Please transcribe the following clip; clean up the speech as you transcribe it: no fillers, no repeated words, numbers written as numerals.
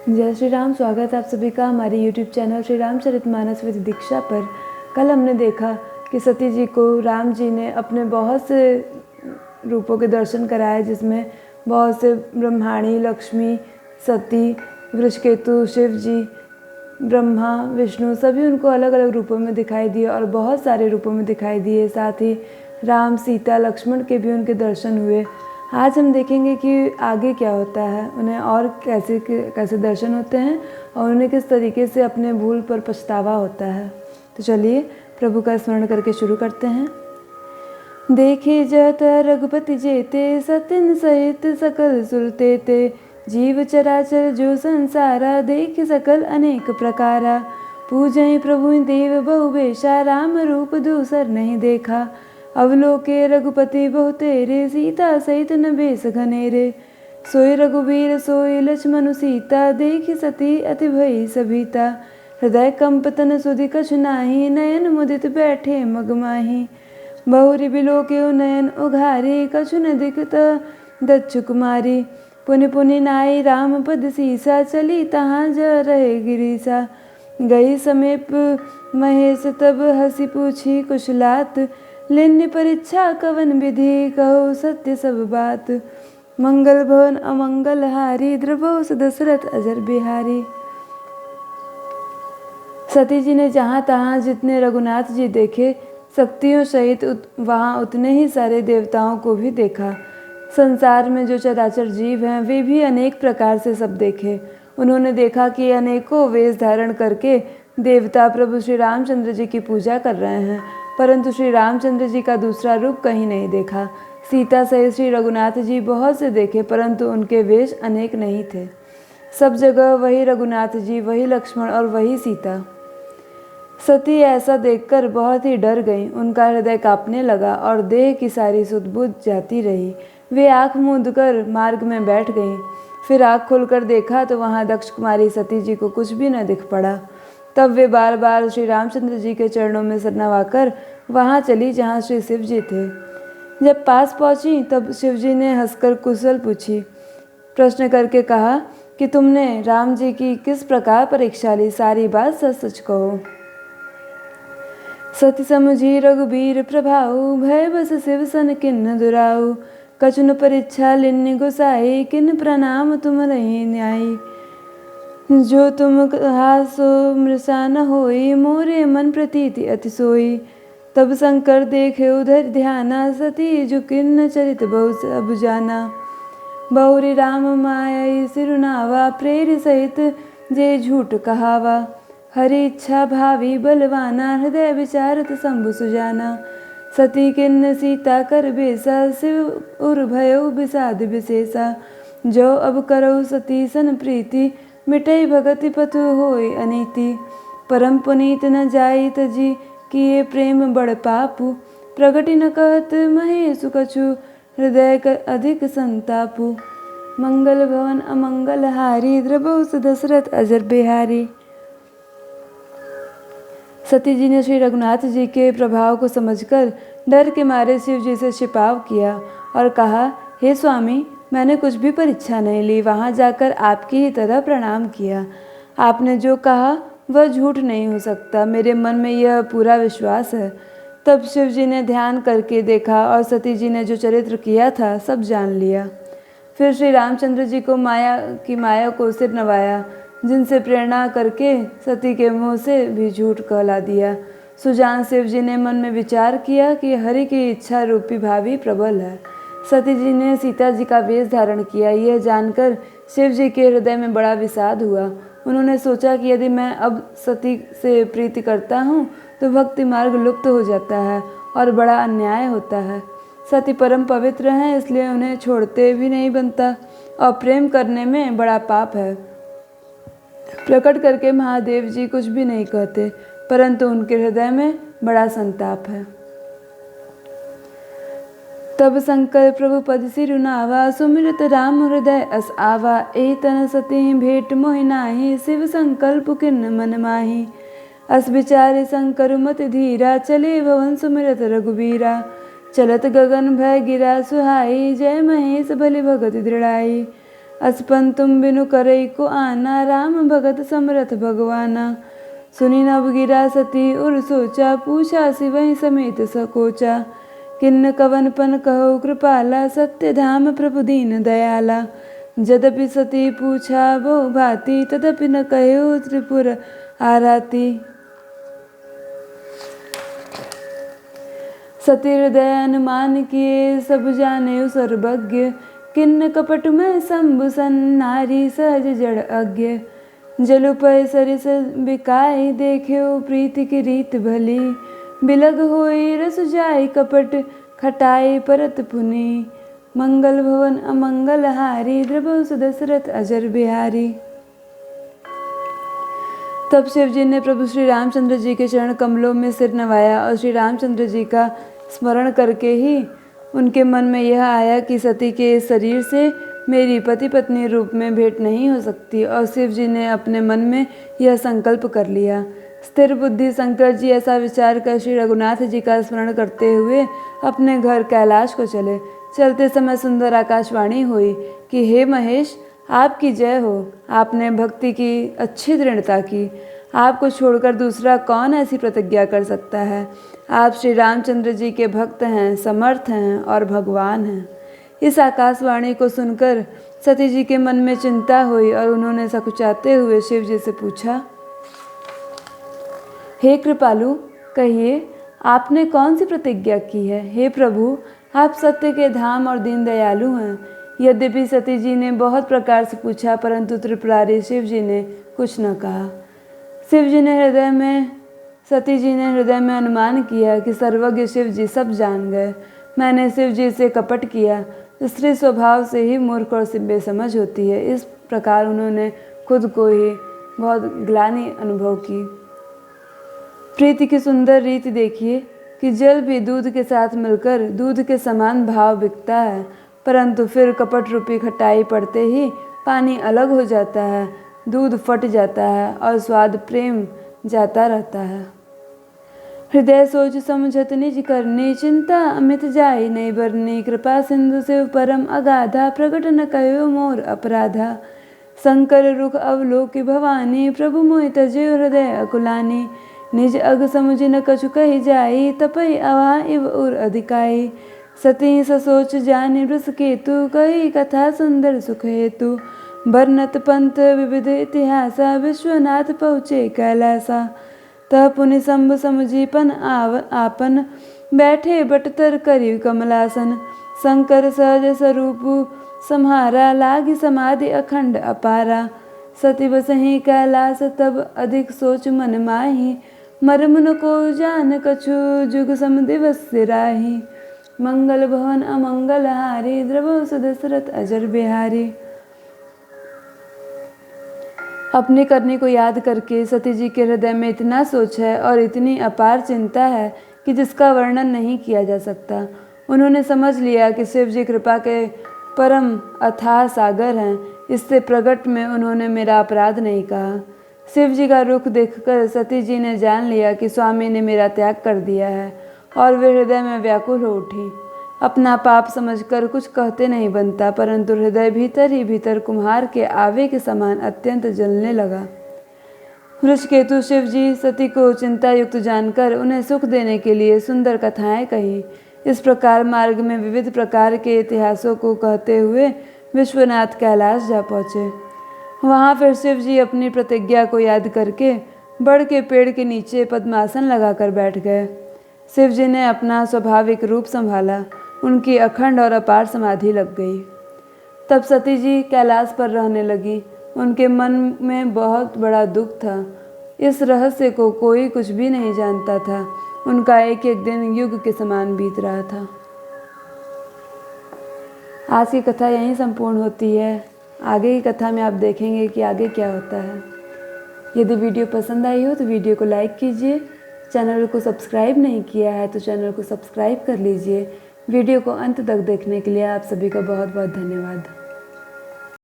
जय श्री राम। स्वागत है आप सभी का हमारे YouTube channel Shri Ramcharitmanas with Diksha पर। कल हमने देखा कि सती जी को राम जी ने अपने बहुत से रूपों के दर्शन कराए, जिसमें बहुत से ब्रह्माणी, लक्ष्मी, सती, वृषकेतु, शिव जी, ब्रह्मा, विष्णु सभी उनको अलग अलग रूपों में दिखाई दिए और बहुत सारे रूपों में दिखाई दिए। साथ ही राम, सीता, लक्ष्मण के भी उनके दर्शन हुए। आज हम देखेंगे कि आगे क्या होता है, उन्हें और कैसे कैसे दर्शन होते हैं और उन्हें किस तरीके से अपने भूल पर पछतावा होता है। तो चलिए प्रभु का स्मरण करके शुरू करते हैं। देखे जत रघुपति जेते, सतिन सहित सकल सुरते ते। जीव चराचर जो संसारा, देख सकल अनेक प्रकारा। पूजय प्रभु देव बहुबेशा, राम रूप दूसर नहीं देखा। अवलोके रघुपति बहु तेरे, सीता सहित न बेस घनेरे। सोई रघुवीर सोई लक्ष्मणु सीता, देखि सती अति भई सभीता। हृदय कंपतन सुधि कछु नाही, नयन मुदित बैठे मगमाही। बहुरी बिलोके नयन उघारी, कछु न दिखत दच्छु कुमारी। पुनि पुनि नाई राम पद सीसा, चली तहाँ जा रहे गिरीसा। गई समीप महेश तब हंसी पूछी कुशलात। लेन्य परीक्षा कवन विधि, कहो सत्य सब बात। मंगल भवन अमंगल हारी, द्रवो दशरथ अजर बिहारी। सती जी ने जहाँ तहाँ जितने रघुनाथ जी देखे, शक्तियों सहित वहाँ उतने ही सारे देवताओं को भी देखा। संसार में जो चराचर जीव हैं वे भी अनेक प्रकार से सब देखे। उन्होंने देखा कि अनेकों वेश धारण करके देवता प्रभु श्री रामचंद्र जी की पूजा कर रहे हैं, परंतु श्री रामचंद्र जी का दूसरा रूप कहीं नहीं देखा। सीता सहित श्री रघुनाथ जी बहुत से देखे, परंतु उनके वेश अनेक नहीं थे। सब जगह वही रघुनाथ जी, वही लक्ष्मण और वही सीता। सती ऐसा देखकर बहुत ही डर गईं। उनका हृदय कांपने लगा और देह की सारी सुध बुझ जाती रही। वे आँख मूंद कर मार्ग में बैठ गईं। फिर आँख खोलकर देखा तो वहाँ दक्ष कुमारी सती जी को कुछ भी न दिख पड़ा। तब वे बार बार श्री रामचंद्र जी के चरणों में सिर नवाकर वहाँ चली जहाँ श्री शिव जी थे। जब पास पहुँची तब शिव जी ने हंसकर कुशल पूछी, प्रश्न करके कहा कि तुमने राम जी की किस प्रकार परीक्षा ली, सारी बात सच सच कहो। सती समझी रघुबीर प्रभाऊ, भय बस शिव सन किन्न दुराऊ। कछुन परीक्षा लिन्न गोसाई, किन प्रणाम तुम रही न्यायी। जो तुम कहा सो मृषा न होई, मोरे मन प्रतीति अति सोई। तब शंकर देखे उधर ध्याना, सती जो किन्न चरित बहु सब जाना। बहुरी राम माया सिरुनावा, प्रेर सहित जे झूठ कहावा। हरि इच्छा भावी बलवाना, हृदय विचारत शंभु सुजाना। सती किन्न सीता कर बेसा, शिव उर भयो विषाद विशेषा। जो अब करऊ सती सन प्रीति, मिटई भगति पथु होय अनीति। परम पुनीत न जाई तजी, किए प्रेम बड़ पापु। प्रगति न कहत महेशु कछु, हृदय अधिक संतापु। मंगल भवन अमंगल हारी, द्रवो दशरथ अजर बिहारी। सती जी ने श्री रघुनाथ जी के प्रभाव को समझकर डर के मारे शिव जी से छिपाव किया और कहा, हे स्वामी, मैंने कुछ भी परीक्षा नहीं ली, वहाँ जाकर आपकी ही तरह प्रणाम किया। आपने जो कहा वह झूठ नहीं हो सकता, मेरे मन में यह पूरा विश्वास है। तब शिव जी ने ध्यान करके देखा और सती जी ने जो चरित्र किया था सब जान लिया। फिर श्री रामचंद्र जी को माया को सिर नवाया, जिनसे प्रेरणा करके सती के मुँह से भी झूठ कहला दिया। सुजान शिव जी ने मन में विचार किया कि हरि की इच्छा रूपी भावी प्रबल है। सती जी ने सीता जी का वेश धारण किया। यह जानकर शिव जी के हृदय में बड़ा विषाद हुआ। उन्होंने सोचा कि यदि मैं अब सती से प्रीति करता हूँ तो भक्ति मार्ग लुप्त हो जाता है और बड़ा अन्याय होता है। सती परम पवित्र हैं, इसलिए उन्हें छोड़ते भी नहीं बनता और प्रेम करने में बड़ा पाप है। प्रकट करके महादेव जी कुछ भी नहीं कहते, परंतु उनके हृदय में बड़ा संताप है। तब शंकर प्रभु पद सिरुनावा, सुमिरत राम हृदय अस आवा। ए तन सती भेंट मोहि नाही, शिव संकल्प किन्न मन माही। अस विचारे शंकर मत धीरा, चले भवन सुमिरत रघुबीरा। चलत गगन भय गिरा सुहाई, जय महेश भले भगत दृढ़ाई। असपन तुम बिनु करई को आना, राम भगत समरथ भगवाना। सुनी नव गिरा सती उर सोचा, पूछा सिवहि समेत सकोचा। किन्न कवन पन कहो कृपाला, सत्य धाम प्रभु दीन दयाला। यद्यपि सती पूछा बहु भांति, तदपि न कहो त्रिपुर आराती। सती हृदय अनुमान किए, सब जाने सर्वज्ञ। किन्न कपट में शंभु सन, नारी सहज जड़ अज्ञ। जलु पय सरिस बिकाई, देख्यो प्रीति की रीत भली। बिलग होई रस जाई कपट, खटाई परत पुनि। मंगल भवन अमंगल हारी, द्रबहु सुदशरथ अजर बिहारी। तब शिव जी ने प्रभु श्री रामचंद्र जी के चरण कमलों में सिर नवाया और श्री रामचंद्र जी का स्मरण करके ही उनके मन में यह आया कि सती के इस शरीर से मेरी पति पत्नी रूप में भेंट नहीं हो सकती। और शिव जी ने अपने मन में यह संकल्प कर लिया। स्थिर बुद्धि शंकर जी ऐसा विचार कर श्री रघुनाथ जी का स्मरण करते हुए अपने घर कैलाश को चले। चलते समय सुंदर आकाशवाणी हुई कि हे महेश, आपकी जय हो। आपने भक्ति की अच्छी दृढ़ता की। आपको छोड़कर दूसरा कौन ऐसी प्रतिज्ञा कर सकता है। आप श्री रामचंद्र जी के भक्त हैं, समर्थ हैं और भगवान हैं। इस आकाशवाणी को सुनकर सती जी के मन में चिंता हुई और उन्होंने सकुचाते हुए शिव जी से पूछा, हे कृपालु, कहिए आपने कौन सी प्रतिज्ञा की है। हे प्रभु, आप सत्य के धाम और दीन दयालु हैं। यद्यपि सती जी ने बहुत प्रकार से पूछा, परंतु त्रिपुरारी शिव जी ने कुछ न कहा। सती जी ने हृदय में अनुमान किया कि सर्वज्ञ शिव जी सब जान गए। मैंने शिव जी से कपट किया। स्त्री स्वभाव से ही मूर्ख और बेसमझ होती है। इस प्रकार उन्होंने खुद को ही बहुत ग्लानि अनुभव की। प्रीति की सुंदर रीति देखिए कि जल भी दूध के साथ मिलकर दूध के समान भाव बिकता है, परंतु फिर कपट रूपी खटाई पड़ते ही पानी अलग हो जाता है, दूध फट जाता है और स्वाद प्रेम जाता रहता है। हृदय सोच समझत निज करनी, चिंता अमित जाई नहीं बरनी। कृपा सिंधु शिव परम अगाधा, प्रकट न कयो मोर अपराधा। शंकर रुख अवलोकि भवानी, प्रभु मोहि तजयो हृदय अकुलानी। निज अग समुझ न कछु कहि जाई, तपई अवा इव उर अधिकाई। सती ससोच जानि वृष केतु, कही कथा सुंदर सुख हेतु। बरनत पंथ विविध इतिहासा, विश्वनाथ पहुँचे कैलासा। तह पुनि शंभु समुझीपन आपन, बैठे बटतर करि कमलासन। शंकर सहज स्वरूप सम्हारा, लागी समाधि अखंड अपारा। सती बसहि कैलास तब अधिक सोच मन माही। मर्म न को जान कछु, जुग सम दिवस सिराही। मंगल भवन अमंगल हारी, द्रबहु सुदशरथ अजर बिहारी। अपनी करनी को याद करके सती जी के हृदय में इतना सोच है और इतनी अपार चिंता है कि जिसका वर्णन नहीं किया जा सकता। उन्होंने समझ लिया कि शिव जी कृपा के परम अथाह सागर हैं। इससे प्रकट में उन्होंने मेरा अपराध नहीं कहा। शिव जी का रुख देखकर सती जी ने जान लिया कि स्वामी ने मेरा त्याग कर दिया है और वे हृदय में व्याकुल हो उठी। अपना पाप समझकर कुछ कहते नहीं बनता, परंतु हृदय भीतर ही भीतर कुम्हार के आवे के समान अत्यंत जलने लगा। वृषकेतु शिव जी सती को चिंता युक्त जानकर उन्हें सुख देने के लिए सुंदर कथाएं कही। इस प्रकार मार्ग में विविध प्रकार के इतिहासों को कहते हुए विश्वनाथ कैलाश जा पहुँचे। वहाँ फिर शिव जी अपनी प्रतिज्ञा को याद करके बड़ के पेड़ के नीचे पद्मासन लगाकर बैठ गए। शिव जी ने अपना स्वाभाविक रूप संभाला। उनकी अखंड और अपार समाधि लग गई। तब सती जी कैलाश पर रहने लगी। उनके मन में बहुत बड़ा दुख था। इस रहस्य को कोई कुछ भी नहीं जानता था। उनका एक एक दिन युग के समान बीत रहा था। आज की कथा यहीं संपूर्ण होती है। आगे की कथा में आप देखेंगे कि आगे क्या होता है। यदि वीडियो पसंद आई हो तो वीडियो को लाइक कीजिए। चैनल को सब्सक्राइब नहीं किया है तो चैनल को सब्सक्राइब कर लीजिए। वीडियो को अंत तक देखने के लिए आप सभी का बहुत बहुत धन्यवाद।